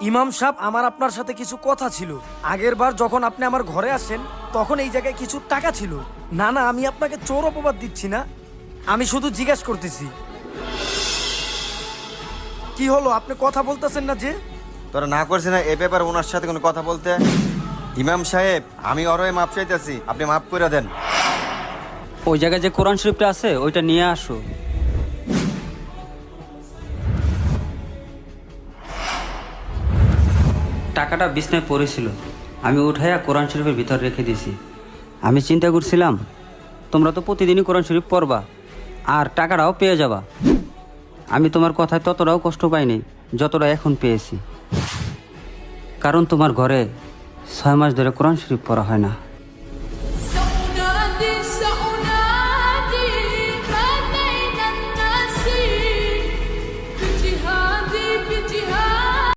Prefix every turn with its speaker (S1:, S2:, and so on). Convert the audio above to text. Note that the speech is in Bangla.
S1: ইমাম সাহেব, আমার আপনার সাথে কিছু কথা ছিল। আগের বার যখন আপনি আমার ঘরে আসেন তখন এই জায়গায় কিছু টাকা ছিল। না না, আমি আপনাকে চোর অপবাদ দিচ্ছি না, আমি শুধু জিজ্ঞাসা করতেছি। কি হলো, আপনি কথা বলতেছেন না যে?
S2: তোরা না করছি না এ ব্যাপারে ওনার সাথে কোনো কথা বলতে? ইমাম সাহেব, আমি অরয়ে মাপ চাইতেছি, আপনি মাফ করে দেন।
S3: ওই জায়গায় যে কোরআন শরীফটা আছে ওইটা নিয়ে আসো। টাকাটা বিছনায় পড়েছিল, আমি উঠাইয়া কোরআন শরীফের ভিতর রেখে দিয়েছি। আমি চিন্তা করছিলাম তোমরা তো প্রতিদিনই কোরআন শরীফ পড়বা আর টাকাটাও পেয়ে যাবা। আমি তোমার কথায় ততটাও কষ্ট পাইনি যতটা এখন পেয়েছি, কারণ তোমার ঘরে 6 মাস ধরে কোরআন শরীফ পড়া হয় না।